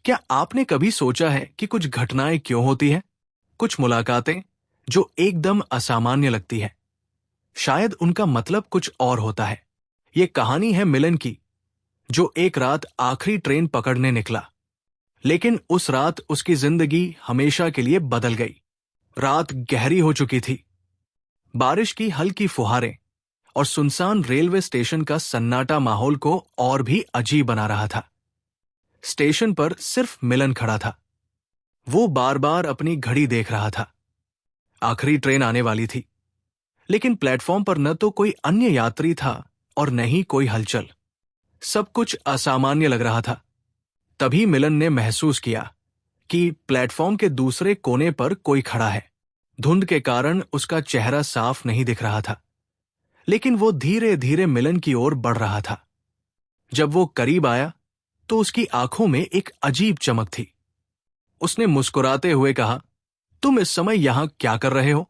क्या आपने कभी सोचा है कि कुछ घटनाएं क्यों होती हैं? कुछ मुलाकातें जो एकदम असामान्य लगती है, शायद उनका मतलब कुछ और होता है। ये कहानी है मिलन की, जो एक रात आखिरी ट्रेन पकड़ने निकला, लेकिन उस रात उसकी जिंदगी हमेशा के लिए बदल गई। रात गहरी हो चुकी थी, बारिश की हल्की फुहारें और सुनसान रेलवे स्टेशन का सन्नाटा माहौल को और भी अजीब बना रहा था। स्टेशन पर सिर्फ मिलन खड़ा था। वो बार बार अपनी घड़ी देख रहा था। आखिरी ट्रेन आने वाली थी, लेकिन प्लेटफॉर्म पर न तो कोई अन्य यात्री था और न ही कोई हलचल। सब कुछ असामान्य लग रहा था। तभी मिलन ने महसूस किया कि प्लेटफॉर्म के दूसरे कोने पर कोई खड़ा है। धुंध के कारण उसका चेहरा साफ नहीं दिख रहा था, लेकिन वो धीरे धीरे मिलन की ओर बढ़ रहा था। जब वो करीब आया तो उसकी आंखों में एक अजीब चमक थी। उसने मुस्कुराते हुए कहा, तुम इस समय यहां क्या कर रहे हो?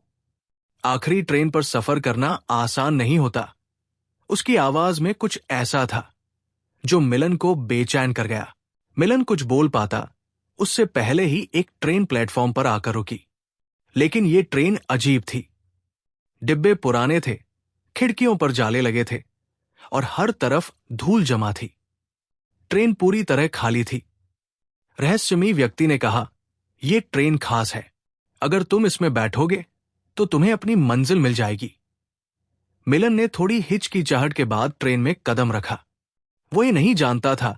आखिरी ट्रेन पर सफर करना आसान नहीं होता। उसकी आवाज में कुछ ऐसा था जो मिलन को बेचैन कर गया। मिलन कुछ बोल पाता उससे पहले ही एक ट्रेन प्लेटफॉर्म पर आकर रुकी। लेकिन ये ट्रेन अजीब थी। डिब्बे पुराने थे, खिड़कियों पर जाले लगे थे और हर तरफ धूल जमा थी। ट्रेन पूरी तरह खाली थी। रहस्यमयी व्यक्ति ने कहा, यह ट्रेन खास है। अगर तुम इसमें बैठोगे तो तुम्हें अपनी मंजिल मिल जाएगी। मिलन ने थोड़ी हिचकिचाहट के बाद ट्रेन में कदम रखा। वो ये नहीं जानता था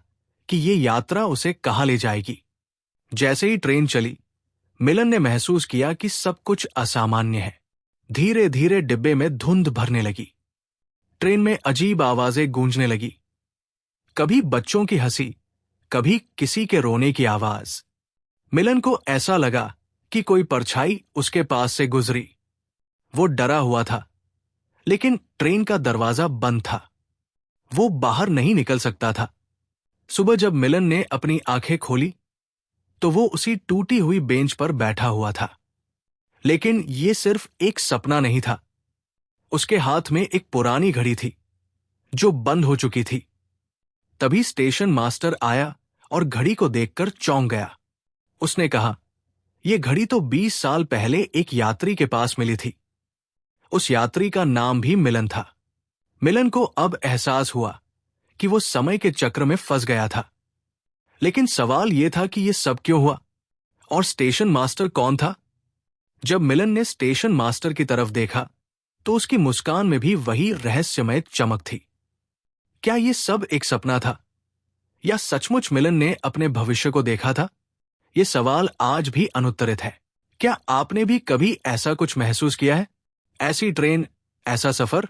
कि ये यात्रा उसे कहां ले जाएगी। जैसे ही ट्रेन चली, मिलन ने महसूस किया कि सब कुछ असामान्य है। धीरे धीरे डिब्बे में धुंध भरने लगी। ट्रेन में अजीब आवाजें गूंजने लगी, कभी बच्चों की हंसी, कभी किसी के रोने की आवाज। मिलन को ऐसा लगा कि कोई परछाई उसके पास से गुजरी। वो डरा हुआ था, लेकिन ट्रेन का दरवाजा बंद था। वो बाहर नहीं निकल सकता था। सुबह जब मिलन ने अपनी आंखें खोली तो वो उसी टूटी हुई बेंच पर बैठा हुआ था। लेकिन ये सिर्फ एक सपना नहीं था। उसके हाथ में एक पुरानी घड़ी थी जो बंद हो चुकी थी। तभी स्टेशन मास्टर आया और घड़ी को देखकर चौंक गया। उसने कहा, यह घड़ी तो 20 साल पहले एक यात्री के पास मिली थी। उस यात्री का नाम भी मिलन था। मिलन को अब एहसास हुआ कि वो समय के चक्र में फंस गया था। लेकिन सवाल यह था कि यह सब क्यों हुआ और स्टेशन मास्टर कौन था? जब मिलन ने स्टेशन मास्टर की तरफ देखा तो उसकी मुस्कान में भी वही रहस्यमय चमक थी। क्या यह सब एक सपना था या सचमुच मिलन ने अपने भविष्य को देखा था? यह सवाल आज भी अनुत्तरित है। क्या आपने भी कभी ऐसा कुछ महसूस किया है? ऐसी ट्रेन, ऐसा सफर?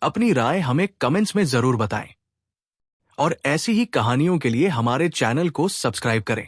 अपनी राय हमें कमेंट्स में जरूर बताएं और ऐसी ही कहानियों के लिए हमारे चैनल को सब्सक्राइब करें।